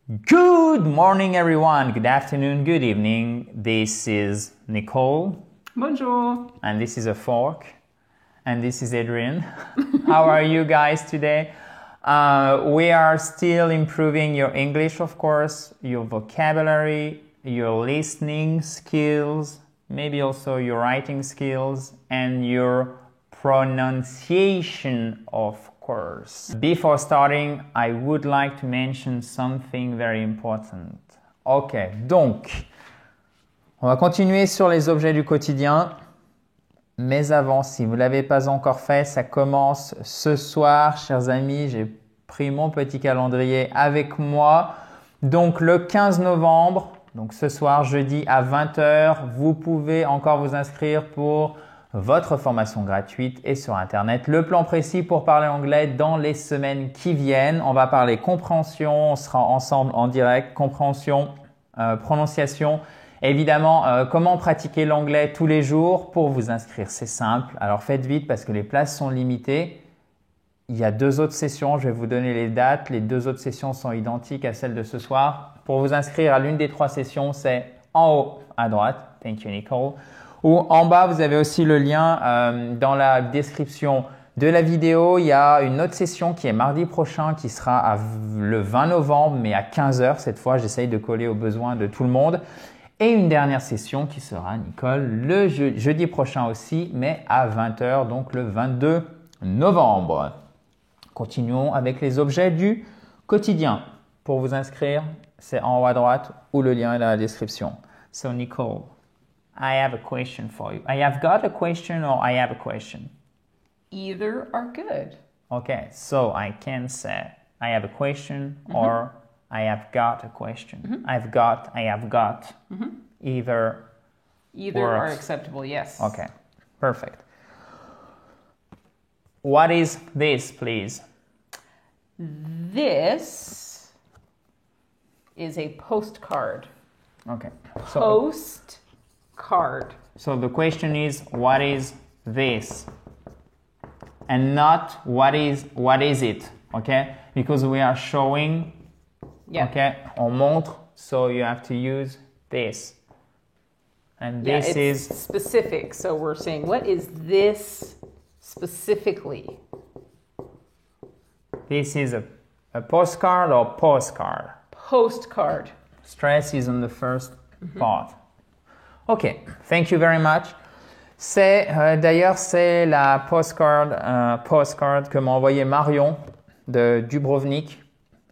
Good morning, everyone. Good afternoon, good evening. This is Nicole. Bonjour. And this is a fork. And this is Adrian. How are you guys today? We are still improving your English, of course, your vocabulary, your listening skills, maybe also your writing skills, and your pronunciation, of course. Before starting, I would like to mention something very important. Ok, donc, on va continuer sur les objets du quotidien. Mais avant, si vous ne l'avez pas encore fait, ça commence ce soir, chers amis. J'ai pris mon petit calendrier avec moi. Donc, le 15 novembre, donc ce soir, jeudi à 20h, vous pouvez encore vous inscrire pour votre formation gratuite et sur Internet. Le plan précis pour parler anglais dans les semaines qui viennent. On va parler compréhension, on sera ensemble en direct, compréhension, prononciation. Évidemment, comment pratiquer l'anglais tous les jours pour vous inscrire, c'est simple. Alors faites vite parce que les places sont limitées. Il y a 2 autres sessions, je vais vous donner les dates. Les 2 autres sessions sont identiques à celles de ce soir. Pour vous inscrire à l'une des 3 sessions, c'est en haut à droite. Thank you, Nicole. Ou en bas, vous avez aussi le lien dans la description de la vidéo. Il y a une autre session qui est mardi prochain qui sera le 20 novembre, mais à 15h cette fois. J'essaye de coller aux besoins de tout le monde. Et une dernière session qui sera, Nicole, le jeudi prochain aussi, mais à 20h, donc le 22 novembre. Continuons avec les objets du quotidien. Pour vous inscrire, c'est en haut à droite ou le lien est dans la description. So, Nicole, I have a question for you. I have got a question or I have a question? Either are good. Okay, so I can say I have a question or I have got a question. I have got. Either are works. acceptable, yes. Okay, perfect. What is this, please? This is a postcard. Okay. Postcard. So the question is, what is this? And not what is it? Okay? Because we are showing. Yeah. Okay, on montre, so you have to use this. And this it's is specific. So we're saying, what is this specifically? this is a postcard or postcard? Postcard. Stress is on the first part. Okay, thank you very much. D'ailleurs, c'est la postcard que m'a envoyé Marion de Dubrovnik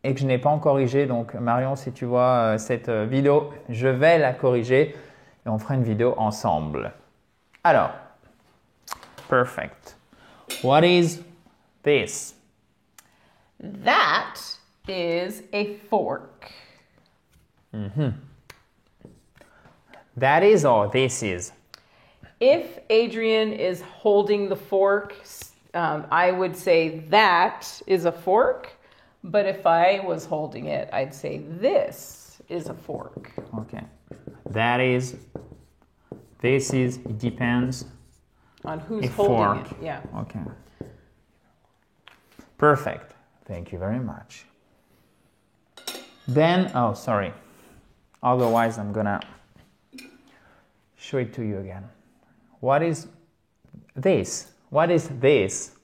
et que je n'ai pas encore corrigé. Donc Marion, si tu vois cette vidéo, je vais la corriger et on fera une vidéo ensemble. Alors, perfect. What is this? That is a fork. That is or this is? If Adrian is holding the fork, I would say that is a fork. But if I was holding it, I'd say this is a fork. Okay. That is, this is, it depends. On who's A holding fork. it. Yeah. Okay. Perfect. Thank you very much. Then, oh, sorry. Otherwise, I'm gonna show it to you again. What is this? What is this?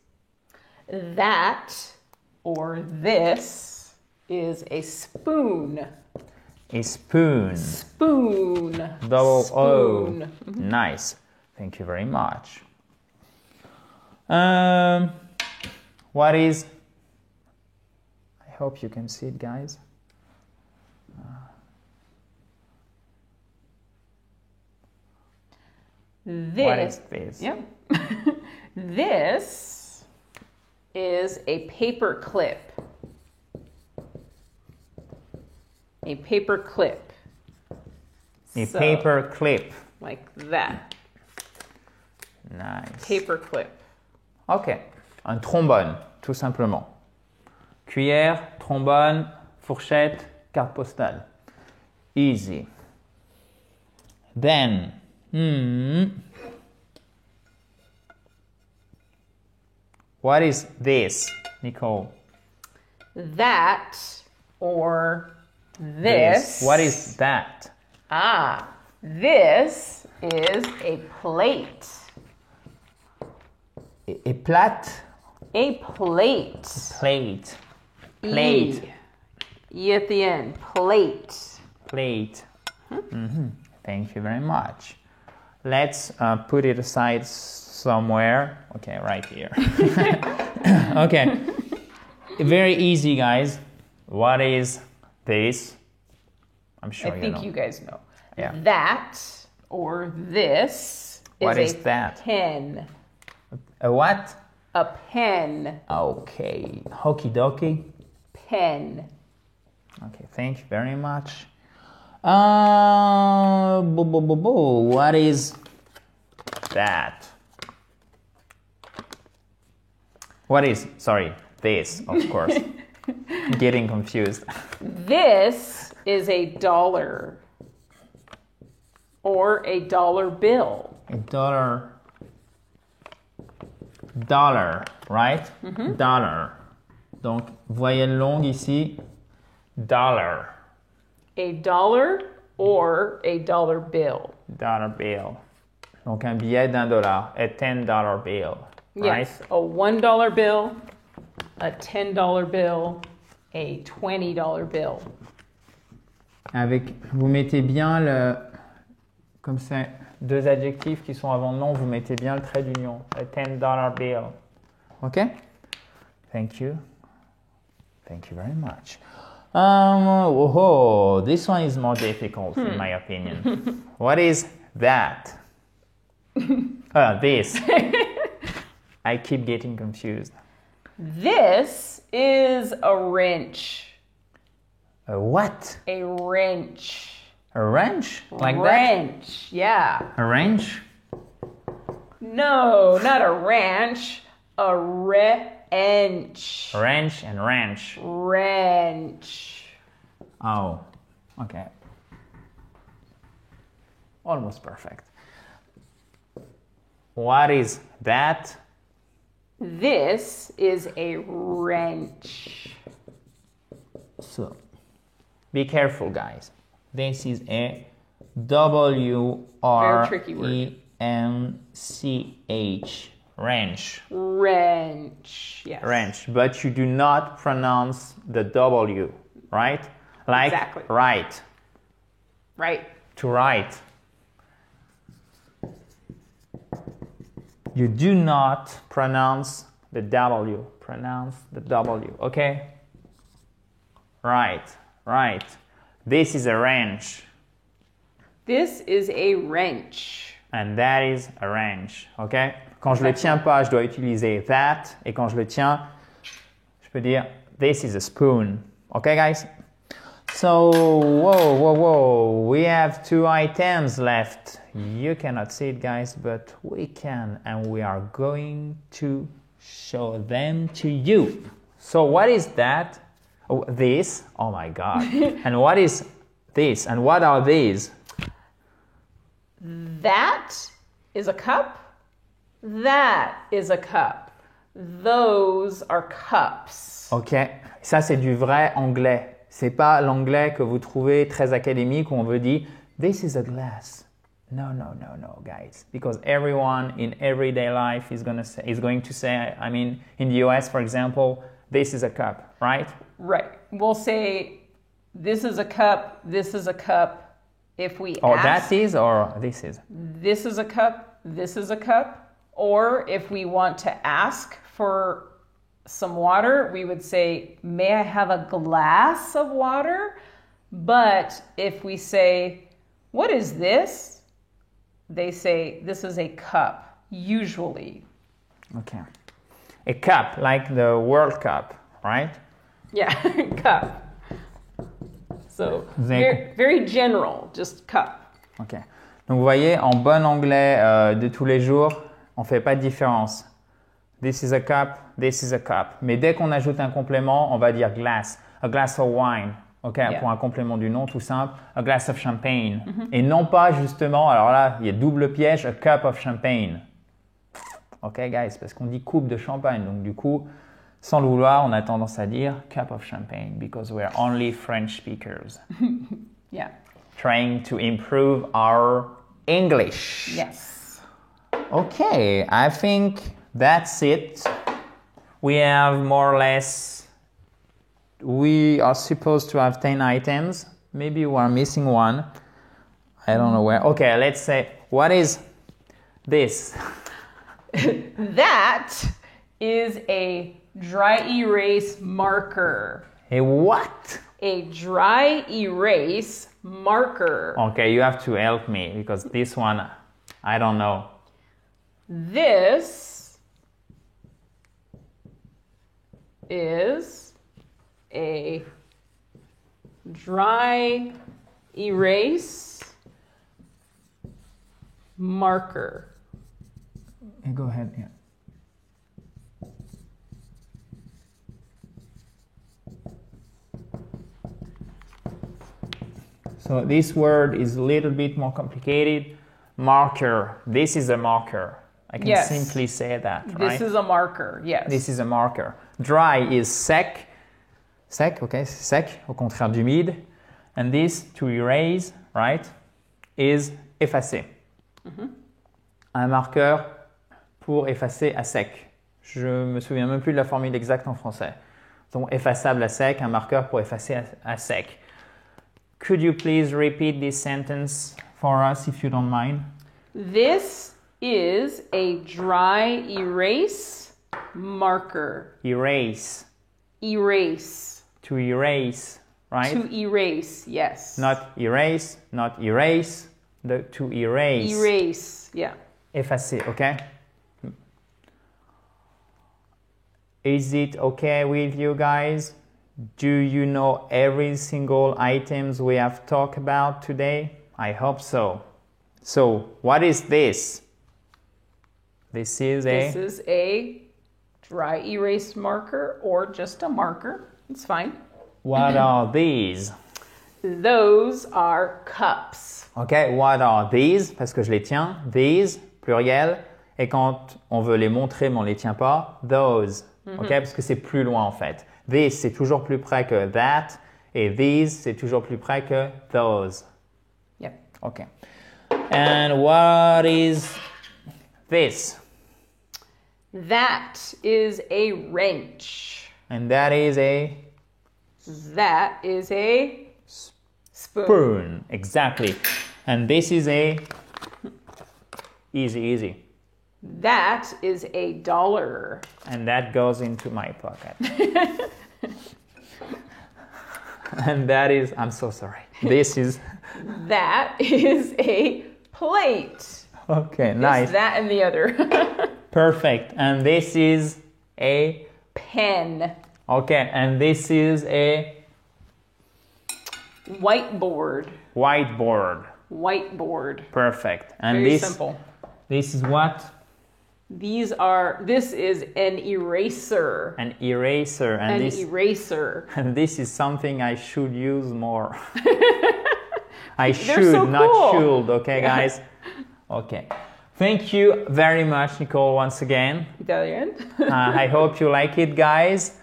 That or this is a spoon. A spoon. Spoon. Double Spoon. O. Nice. Thank you very much. What is? I hope you can see it, guys. This. What is this? Yeah. This is a paper clip. A paper clip. A So, paper clip. like that. Nice. Paper clip. Ok. Un trombone, tout simplement. Cuillère, trombone, fourchette, carte postale. Easy. Then, what is this, Nicole? That or This. What is that? Ah, this is a plate. A plate? A plate. Plate. Plate. E at the end. Plate. Plate. Thank you very much. Let's put it aside somewhere. Okay, right here. Okay. Very easy, guys. What is this? I'm sure I you think know. you guys know. Yeah. That or this What is a that? pen. A what? A pen. Okay. Okie dokie. Pen. Okay, thank you very much. What is that? What is, sorry, this, of course. Getting confused. This is a dollar or a dollar bill. A dollar, right? Dollar. Donc, voyelle longue ici, dollar. A dollar or a dollar bill. Dollar bill. Donc, un billet d'$1, a $10 bill, right? Yes, a $1 bill, a $10 bill, a $20 bill. Avec, vous mettez bien le, comme c'est deux adjectifs qui sont avant le nom, vous mettez bien le trait d'union. A $10 bill. OK? Thank you. Thank you very much. This one is more difficult in my opinion. What is that? This. I keep getting confused. This is a wrench. A what? A wrench. A wrench? Like Wrench, yeah. that? A wrench? No, not a ranch. A wrench. Wrench and wrench. Wrench. Oh, okay. Almost perfect. What is that? This is a wrench. So, be careful, guys. This is a W-R-E-N-C-H. Wrench. Wrench. Yes. Wrench. But you do not pronounce the W, right? Like Exactly. write. Right. To write. You do not pronounce the W. Pronounce the W, okay? Right, right. This is a wrench. This is a wrench. And that is a wrench, ok? Quand je le tiens pas, je dois utiliser that. Et quand je le tiens, je peux dire this is a spoon. Okay, guys? So, whoa. We have 2 items left. You cannot see it, guys, but we can. And we are going to show them to you. So, what is that? Oh, this? Oh my God. And what is this? And what are these? That is a cup. That is a cup. Those are cups. Ok, ça c'est du vrai anglais. C'est pas l'anglais que vous trouvez très académique où on veut dire this is a glass. No, guys. Because everyone in everyday life is going to say, I mean, in the US, for example, this is a cup, right? Right. We'll say this is a cup. This is a cup. If we Or ask, that is, or this is. this is a cup. This is a cup. Or if we want to ask for some water, we would say, may I have a glass of water? But if we say, what is this? They say, this is a cup, usually. Okay. A cup, like the World Cup, right? Yeah, cup. So, They- very general, just cup. Ok. Donc vous voyez, en bon anglais de tous les jours, on fait pas de différence. This is a cup, this is a cup. Mais dès qu'on ajoute un complément, on va dire glass, a glass of wine. Ok, Yeah. pour un complément du nom tout simple, a glass of champagne. Et non pas justement, alors là, il y a double piège, a cup of champagne. Ok, guys, parce qu'on dit coupe de champagne. Donc du coup, Sans le vouloir, on a tendance à dire cup of champagne because we're only French speakers. Yeah. Trying to improve our English. Yes. Okay, I think that's it. We have more or less, we are supposed to have 10 items. Maybe we are missing one. I don't know where. Okay, let's say, what is this? That is a dry erase marker. A what? A dry erase marker. Okay, you have to help me because this one, I don't know. This is a dry erase marker. Go ahead. Yeah. So this word is a little bit more complicated. Marker. This is a marker. I can Yes. simply say that, right? This is a marker, yes. This is a marker. Dry is sec. Sec, okay, c'est sec, au contraire d'humide. And this, to erase, right, is effacer. Un marqueur pour effacer à sec. Je me souviens même plus de la formule exacte en français. Donc, effaçable à sec, un marqueur pour effacer à sec. Could you please repeat this sentence for us, if you don't mind? This is a dry erase marker. Erase. Erase. To erase, right? To erase, yes. Not erase, not erase. To erase. Erase, yeah. Effacer, okay? Is it okay with you guys? Do you know every single items we have talked about today? I hope so. So, what is this? This is This is a dry erase marker or just a marker. It's fine. What are these? Those are cups. Okay, what are these? Parce que je les tiens. These, pluriel. Et quand on veut les montrer mais on les tient pas, those. Okay, parce que c'est plus loin en fait. This, c'est toujours plus près que that. Et these, c'est toujours plus près que those. Yep. Okay. And what is this? That is a wrench. And that is a That is a spoon. spoon. Exactly. And this is a easy. That is a dollar. And that goes into my pocket. And that is, I'm so sorry. This is, That is a plate. okay, nice. It's that and the other. Perfect. And this is a, Pen. okay, and this is a Whiteboard. whiteboard. Whiteboard. Perfect. And Very this, simple. this is what? This is an eraser. An eraser. And An this, eraser. and this is something I should use more. I They're should, so not cool. should, okay, guys? Okay. Thank you very much, Nicole, once again. Italian. I hope you like it, guys.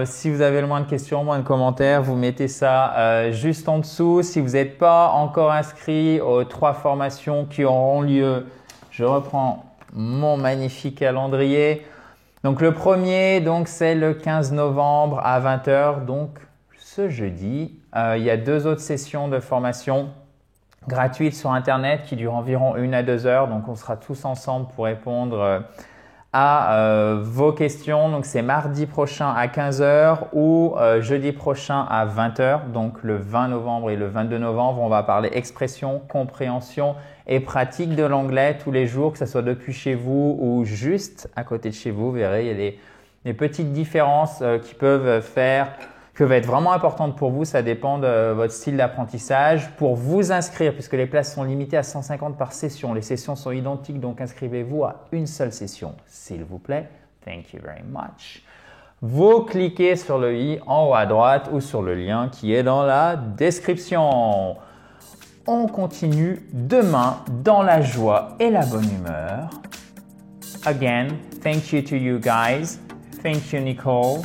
Si vous avez le moins de questions, moins de commentaires, vous mettez ça juste en dessous. Si vous n'êtes pas encore inscrit aux 3 formations qui auront lieu, je reprends mon magnifique calendrier. Donc le premier, donc c'est le 15 novembre à 20h, donc ce jeudi. Il y a 2 autres sessions de formation gratuites sur Internet qui durent environ 1 à 2 heures. Donc on sera tous ensemble pour répondre à vos questions. Donc c'est mardi prochain à 15h ou jeudi prochain à 20h. Donc le 20 novembre et le 22 novembre, on va parler expression, compréhension et pratique de l'anglais tous les jours, que ce soit depuis chez vous ou juste à côté de chez vous. Vous verrez, il y a des petites différences qui peuvent être vraiment importantes pour vous. Ça dépend de votre style d'apprentissage. Pour vous inscrire, puisque les places sont limitées à 150 par session, les sessions sont identiques, donc inscrivez-vous à une seule session, s'il vous plaît. Thank you very much. Vous cliquez sur le i en haut à droite ou sur le lien qui est dans la description. On continue demain dans la joie et la bonne humeur. Again, thank you to you guys. Thank you, Nicole.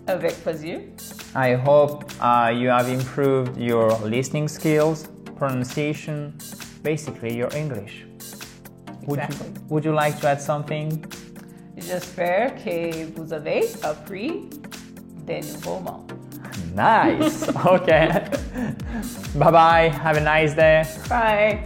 Avec plaisir. I hope you have improved your listening skills, pronunciation, basically your English. Exactly. Would you like to add something? J'espère que vous avez appris des nouveaux mots. Nice. Okay. Bye bye. Have a nice day. Bye.